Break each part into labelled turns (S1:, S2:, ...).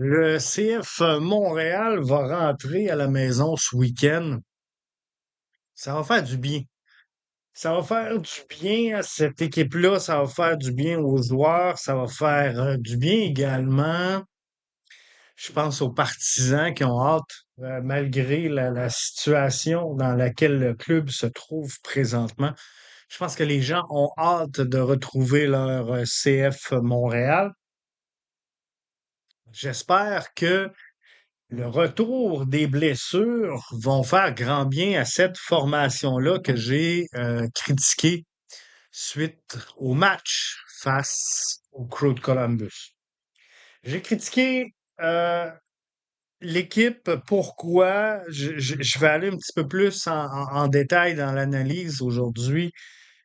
S1: Le CF Montréal va rentrer à la maison ce week-end. Ça va faire du bien. Ça va faire du bien à cette équipe-là, ça va faire du bien aux joueurs, ça va faire du bien également, je pense, aux partisans qui ont hâte, malgré la situation dans laquelle le club se trouve présentement. Je pense que les gens ont hâte de retrouver leur CF Montréal. J'espère que le retour des blessures vont faire grand bien à cette formation-là que j'ai critiquée suite au match face au Crew de Columbus. J'ai critiqué l'équipe. Pourquoi? Je vais aller un petit peu plus en détail dans l'analyse aujourd'hui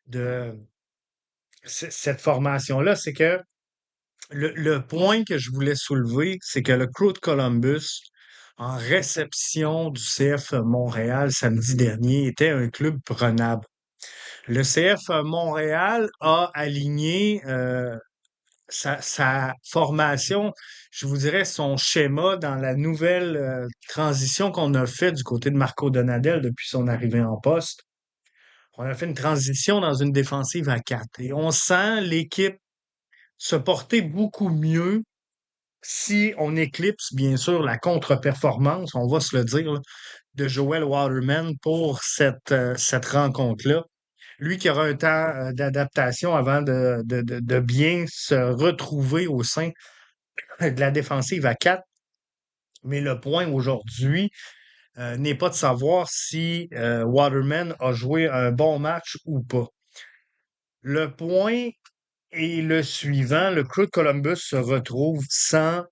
S1: de cette formation-là. C'est que le point que je voulais soulever, c'est que le Crew de Columbus, en réception du CF Montréal samedi dernier, était un club prenable. Le CF Montréal a aligné sa formation, je vous dirais son schéma dans la nouvelle transition qu'on a fait du côté de Marco Donadel depuis son arrivée en poste. On a fait une transition dans une défensive à 4 et on sent l'équipe se porter beaucoup mieux si on éclipse, bien sûr, la contre-performance, on va se le dire, là, de Joel Waterman pour cette rencontre-là. Lui qui aura un temps d'adaptation avant de bien se retrouver au sein de la défensive à 4. Mais le point aujourd'hui n'est pas de savoir si Waterman a joué un bon match ou pas. Le point est le suivant. Le Crew de Columbus se retrouve sans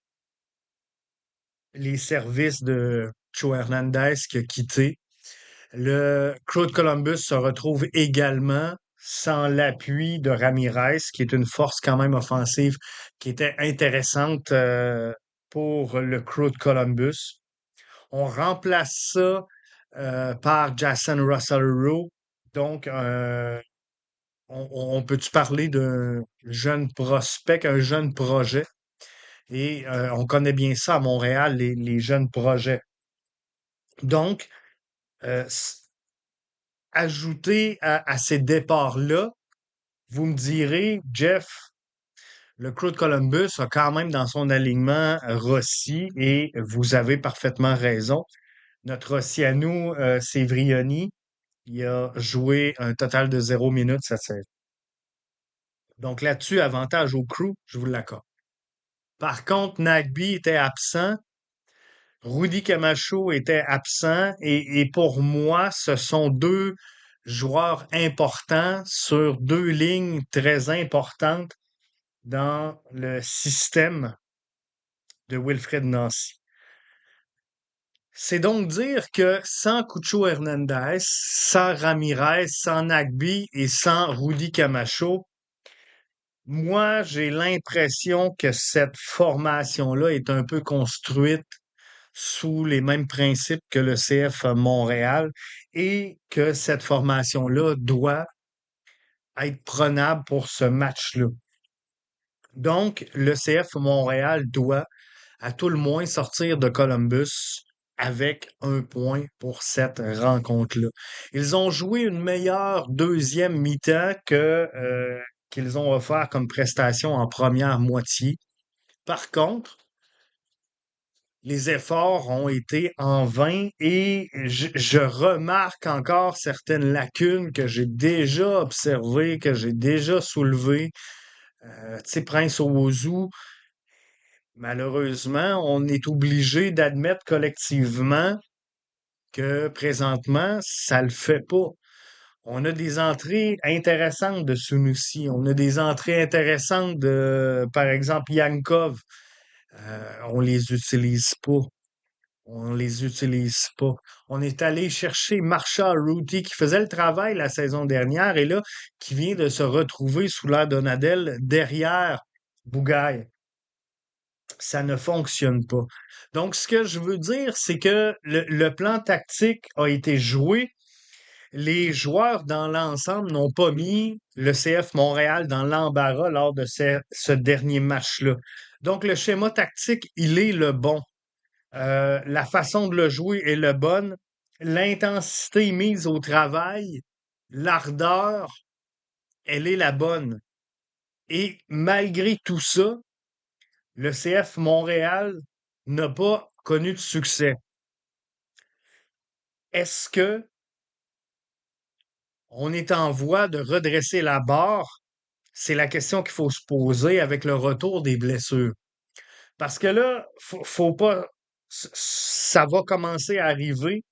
S1: les services de Joe Hernandez qui a quitté. Le Crew de Columbus se retrouve également sans l'appui de Ramirez, qui est une force quand même offensive qui était intéressante pour le Crew de Columbus. On remplace ça par Jason Russell-Rowe. Donc, on peut-tu parler d'un jeune prospect, un jeune projet? Et on connaît bien ça à Montréal, les jeunes projets. Donc, euh, s- ajouté à ces départs-là, vous me direz, Jeff, le Crew de Columbus a quand même dans son alignement Rossi et vous avez parfaitement raison. Notre Rossi à nous, Sévrioni, il a joué un total de 0 minutes cette saison. Donc là-dessus, avantage au Crew, je vous l'accorde. Par contre, Nagby était absent, Rudy Camacho était absent et pour moi, ce sont deux joueurs importants sur deux lignes très importantes dans le système de Wilfred Nancy. C'est donc dire que sans Cucho Hernandez, sans Ramirez, sans Nagby et sans Rudy Camacho, moi, j'ai l'impression que cette formation-là est un peu construite sous les mêmes principes que le CF Montréal et que cette formation-là doit être prenable pour ce match-là. Donc, le CF Montréal doit à tout le moins sortir de Columbus avec un point pour cette rencontre-là. Ils ont joué une meilleure deuxième mi-temps qu'ils ont offert comme prestation en première moitié. Par contre, les efforts ont été en vain et je remarque encore certaines lacunes que j'ai déjà observées, que j'ai déjà soulevées. Tu sais, Prince Owuzu, malheureusement, on est obligé d'admettre collectivement que présentement, ça le fait pas. On a des entrées intéressantes de Sunusi. On a des entrées intéressantes de, par exemple, Yankov. On les utilise pas. On les utilise pas. On est allé chercher Marshall Rudy qui faisait le travail la saison dernière et là, qui vient de se retrouver sous l'air Donadel derrière Bougaille. Ça ne fonctionne pas. Donc, ce que je veux dire, c'est que le plan tactique a été joué. Les joueurs dans l'ensemble n'ont pas mis le CF Montréal dans l'embarras lors de ce dernier match-là. Donc, le schéma tactique, il est le bon. La façon de le jouer est le bonne. L'intensité mise au travail, l'ardeur, elle est la bonne. Et malgré tout ça, le CF Montréal n'a pas connu de succès. Est-ce que on est en voie de redresser la barre? C'est la question qu'il faut se poser avec le retour des blessures. Parce que là, faut pas, ça va commencer à arriver.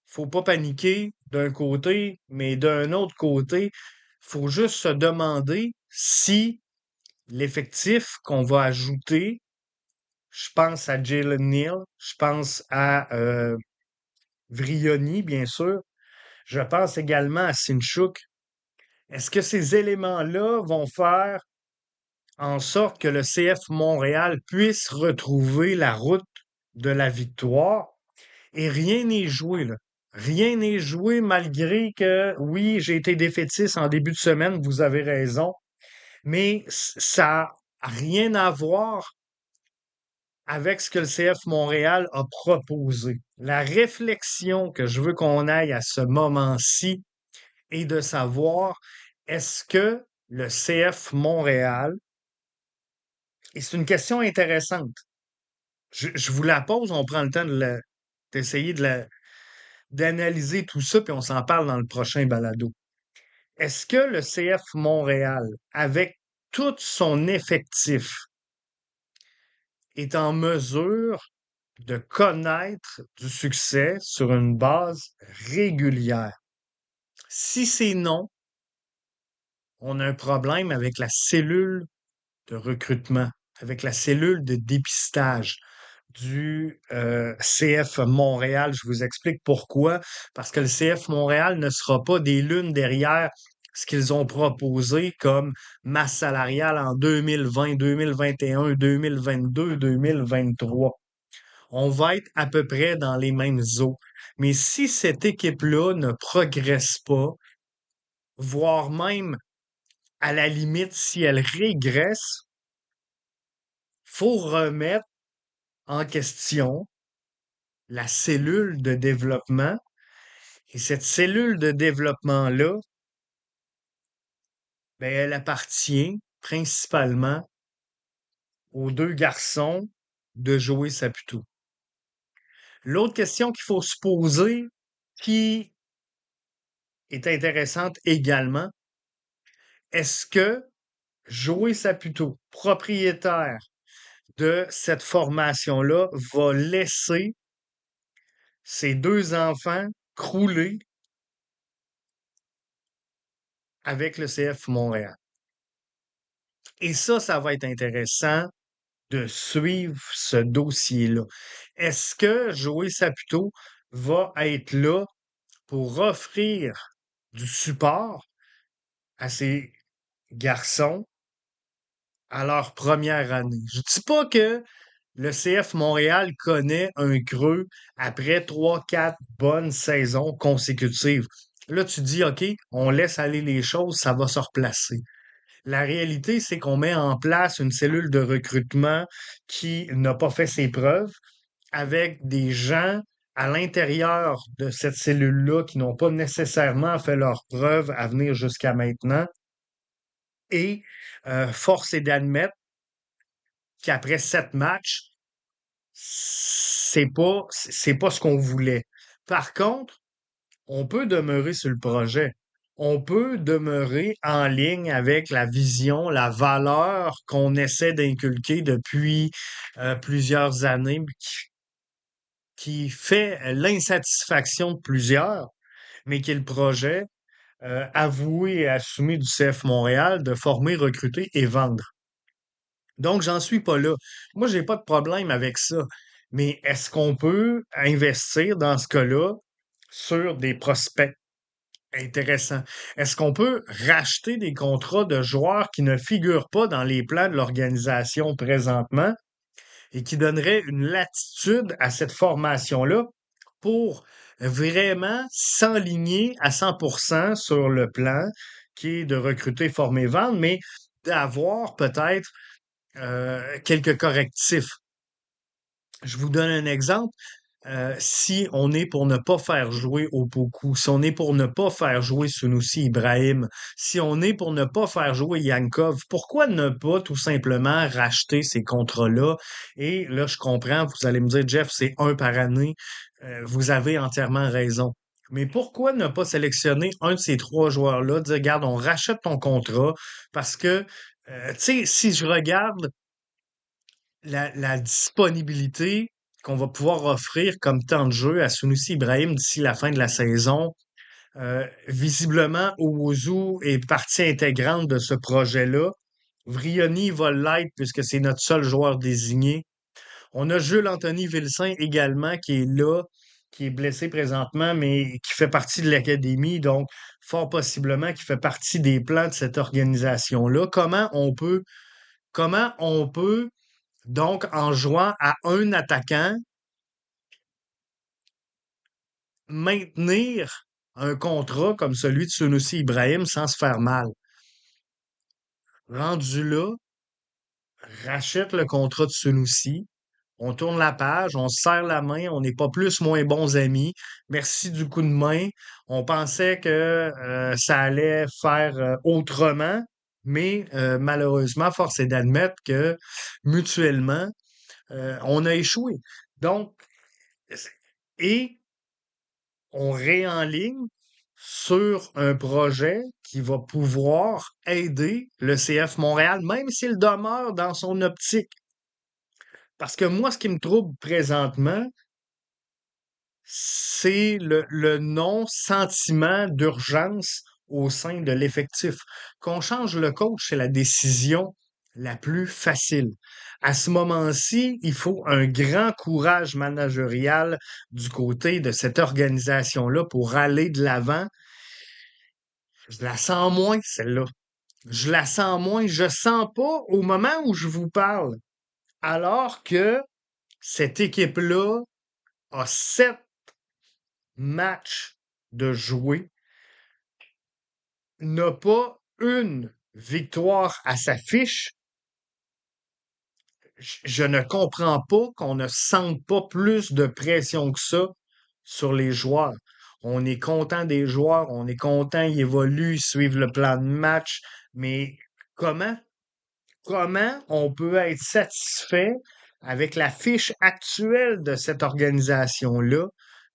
S1: Faut pas paniquer d'un côté, mais d'un autre côté, faut juste se demander si l'effectif qu'on va ajouter, je pense à Jalen Neal, je pense à Vrioni, bien sûr, je pense également à Sinchuk. Est-ce que ces éléments-là vont faire en sorte que le CF Montréal puisse retrouver la route de la victoire? Et rien n'est joué, là. Rien n'est joué malgré que, oui, j'ai été défaitiste en début de semaine, vous avez raison, mais ça n'a rien à voir avec ce que le CF Montréal a proposé. La réflexion que je veux qu'on aille à ce moment-ci est de savoir est-ce que le CF Montréal, et c'est une question intéressante, je vous la pose, on prend le temps d'essayer d'analyser tout ça, puis on s'en parle dans le prochain balado. Est-ce que le CF Montréal, avec tout son effectif, est en mesure de connaître du succès sur une base régulière? Si c'est non, on a un problème avec la cellule de recrutement, avec la cellule de dépistage du CF Montréal. Je vous explique pourquoi. Parce que le CF Montréal ne sera pas des lunes derrière ce qu'ils ont proposé comme masse salariale en 2020, 2021, 2022, 2023. On va être à peu près dans les mêmes eaux. Mais si cette équipe-là ne progresse pas, voire même à la limite, si elle régresse, faut remettre en question la cellule de développement. Et cette cellule de développement-là, ben, elle appartient principalement aux deux garçons de Joey Saputo. L'autre question qu'il faut se poser, qui est intéressante également, est-ce que Joey Saputo, propriétaire de cette formation-là, va laisser ses deux enfants crouler avec le CF Montréal? Et ça va être intéressant de suivre ce dossier-là. Est-ce que Joey Saputo va être là pour offrir du support à ces garçons à leur première année? Je dis pas que le CF Montréal connaît un creux après trois, quatre bonnes saisons consécutives. Là, tu dis, OK, on laisse aller les choses, ça va se replacer. La réalité, c'est qu'on met en place une cellule de recrutement qui n'a pas fait ses preuves, avec des gens à l'intérieur de cette cellule-là qui n'ont pas nécessairement fait leurs preuves à venir jusqu'à maintenant. Et force est d'admettre qu'après 7 matchs, c'est pas ce qu'on voulait. Par contre, on peut demeurer sur le projet. On peut demeurer en ligne avec la vision, la valeur qu'on essaie d'inculquer depuis plusieurs années, qui fait l'insatisfaction de plusieurs, mais qui est le projet avoué et assumé du CF Montréal de former, recruter et vendre. Donc, j'en suis pas là. Moi, j'ai pas de problème avec ça. Mais est-ce qu'on peut investir dans ce cas-là sur des prospects intéressants? Est-ce qu'on peut racheter des contrats de joueurs qui ne figurent pas dans les plans de l'organisation présentement et qui donneraient une latitude à cette formation-là pour vraiment s'enligner à 100% sur le plan qui est de recruter, former, vendre, mais d'avoir peut-être quelques correctifs. Je vous donne un exemple. Si on est pour ne pas faire jouer Opoku, si on est pour ne pas faire jouer Sunusi Ibrahim, si on est pour ne pas faire jouer Yankov, pourquoi ne pas tout simplement racheter ces contrats-là? Et là, je comprends, vous allez me dire, Jeff, c'est un par année. Vous avez entièrement raison. Mais pourquoi ne pas sélectionner un de ces trois joueurs-là, dire, regarde, on rachète ton contrat parce que, tu sais, si je regarde la disponibilité qu'on va pouvoir offrir comme temps de jeu à Sunusi Ibrahim d'ici la fin de la saison. Visiblement, Owuzu est partie intégrante de ce projet-là. Vrioni va l'être puisque c'est notre seul joueur désigné. On a Jules Anthony Vilsain également qui est là, qui est blessé présentement, mais qui fait partie de l'académie, donc fort possiblement qui fait partie des plans de cette organisation-là. Comment on peut donc, en jouant à un attaquant, maintenir un contrat comme celui de Sunusi Ibrahim sans se faire mal. Rendu là, rachète le contrat de Sunusi, on tourne la page, on se serre la main, on n'est pas plus moins bons amis. Merci du coup de main. On pensait que ça allait faire autrement, mais malheureusement, force est d'admettre que mutuellement, on a échoué. Donc, et on réenligne sur un projet qui va pouvoir aider le CF Montréal, même s'il demeure dans son optique. Parce que moi, ce qui me trouble présentement, c'est le non-sentiment d'urgence au sein de l'effectif. Qu'on change le coach, c'est la décision la plus facile. À ce moment-ci, il faut un grand courage managérial du côté de cette organisation-là pour aller de l'avant. Je la sens moins, celle-là. Je la sens moins. Je sens pas au moment où je vous parle. Alors que cette équipe-là a 7 matchs de jouer, n'a pas une victoire à sa fiche. Je ne comprends pas qu'on ne sente pas plus de pression que ça sur les joueurs. On est content des joueurs, on est content, ils évoluent, ils suivent le plan de match, mais comment? Comment on peut être satisfait avec la fiche actuelle de cette organisation-là,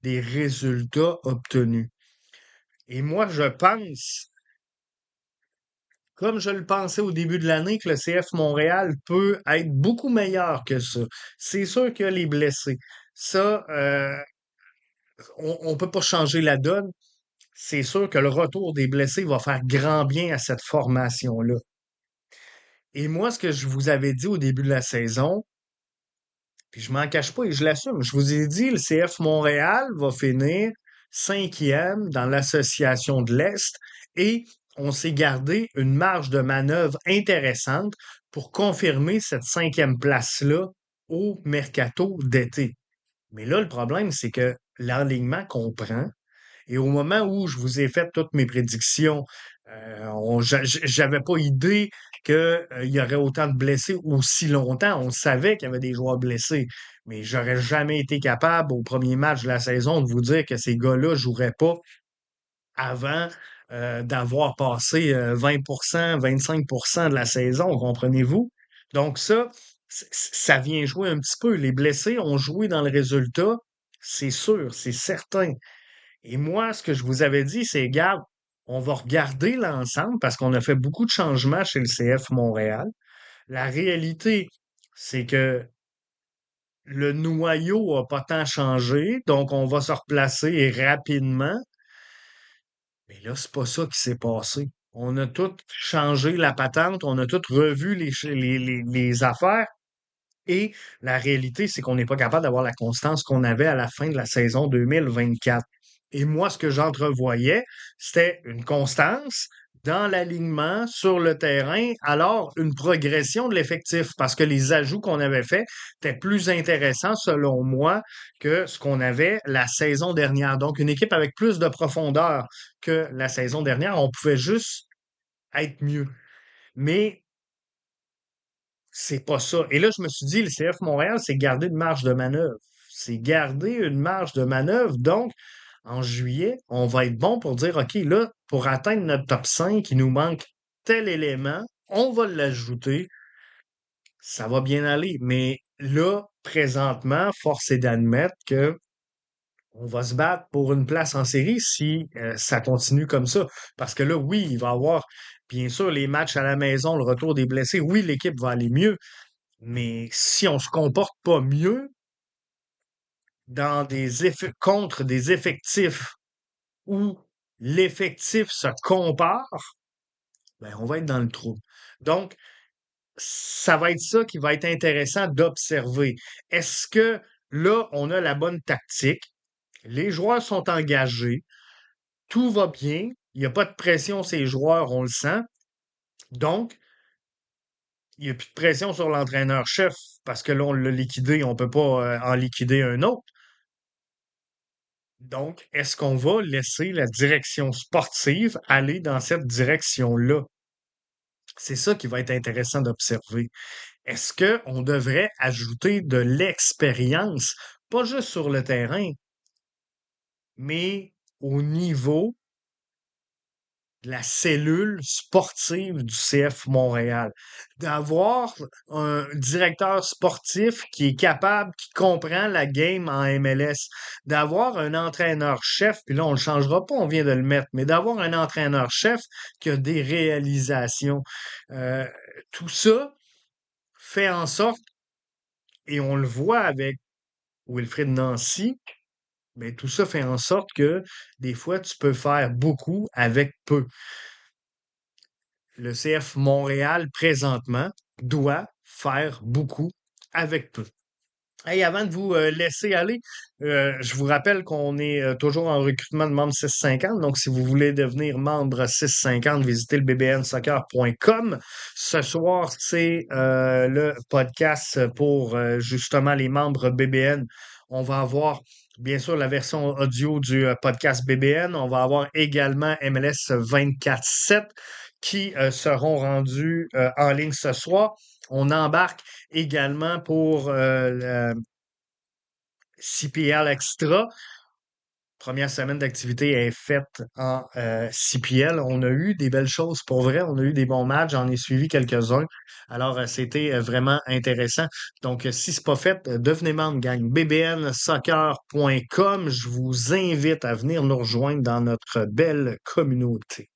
S1: des résultats obtenus? Et moi, je pense, comme je le pensais au début de l'année, que le CF Montréal peut être beaucoup meilleur que ça. C'est sûr qu'il y a les blessés. Ça, on ne peut pas changer la donne. C'est sûr que le retour des blessés va faire grand bien à cette formation-là. Et moi, ce que je vous avais dit au début de la saison, puis je m'en cache pas et je l'assume. Je vous ai dit, le CF Montréal va finir 5e dans l'association de l'Est et on s'est gardé une marge de manœuvre intéressante pour confirmer cette 5e place-là au mercato d'été. Mais là, le problème, c'est que l'enlignement qu'on prend, et au moment où je vous ai fait toutes mes prédictions, j'avais pas idée qu'il y aurait autant de blessés aussi longtemps. On savait qu'il y avait des joueurs blessés, mais j'aurais jamais été capable au premier match de la saison de vous dire que ces gars-là joueraient pas avant d'avoir passé 20%, 25% de la saison, comprenez-vous? Donc ça vient jouer un petit peu. Les blessés ont joué dans le résultat, c'est sûr, c'est certain. Et moi, ce que je vous avais dit, c'est, garde, on va regarder l'ensemble parce qu'on a fait beaucoup de changements chez le CF Montréal. La réalité, c'est que le noyau a pas tant changé, donc on va se replacer rapidement. Mais là, c'est pas ça qui s'est passé. On a tout changé la patente, on a tout revu les affaires. Et la réalité, c'est qu'on n'est pas capable d'avoir la constance qu'on avait à la fin de la saison 2024. Et moi, ce que j'entrevoyais, c'était une constance dans l'alignement sur le terrain, alors une progression de l'effectif, parce que les ajouts qu'on avait faits étaient plus intéressants, selon moi, que ce qu'on avait la saison dernière. Donc, une équipe avec plus de profondeur que la saison dernière, on pouvait juste être mieux. Mais c'est pas ça. Et là, je me suis dit, le CF Montréal, c'est garder une marge de manœuvre. C'est garder une marge de manœuvre. Donc, en juillet, on va être bon pour dire, OK, là, pour atteindre notre top 5, il nous manque tel élément, on va l'ajouter, ça va bien aller. Mais là, présentement, force est d'admettre que on va se battre pour une place en série si ça continue comme ça. Parce que là, oui, il va y avoir, bien sûr, les matchs à la maison, le retour des blessés. Oui, l'équipe va aller mieux. Mais si on se comporte pas mieux dans contre des effectifs où l'effectif se compare, ben, on va être dans le trou. Donc, ça va être ça qui va être intéressant d'observer. Est-ce que là, on a la bonne tactique? Les joueurs sont engagés, tout va bien, il n'y a pas de pression sur les joueurs, on le sent. Donc, il n'y a plus de pression sur l'entraîneur-chef parce que là, on l'a liquidé, on ne peut pas en liquider un autre. Donc, est-ce qu'on va laisser la direction sportive aller dans cette direction-là? C'est ça qui va être intéressant d'observer. Est-ce qu'on devrait ajouter de l'expérience, pas juste sur le terrain, mais au niveau de la cellule sportive du CF Montréal? D'avoir un directeur sportif qui est capable, qui comprend la game en MLS, d'avoir un entraîneur-chef, puis là, on le changera pas, on vient de le mettre, mais d'avoir un entraîneur-chef qui a des réalisations. Euh, tout ça fait en sorte, et on le voit avec Wilfrid Nancy, mais tout ça fait en sorte que des fois, tu peux faire beaucoup avec peu. Le CF Montréal, présentement, doit faire beaucoup avec peu. Hey, avant de vous laisser aller, je vous rappelle qu'on est toujours en recrutement de membres 650. Donc, si vous voulez devenir membre 650, visitez le bbnsoccer.com. Ce soir, c'est le podcast pour justement les membres BBN. On va avoir bien sûr la version audio du podcast BBN. On va avoir également MLS 24/7 qui seront rendus en ligne ce soir. On embarque également pour CPL Extra. Première semaine d'activité est faite en CPL. On a eu des belles choses pour vrai. On a eu des bons matchs. J'en ai suivi quelques-uns. Alors, c'était vraiment intéressant. Donc, si ce n'est pas fait, devenez membre, gang. bbnsoccer.com. Je vous invite à venir nous rejoindre dans notre belle communauté.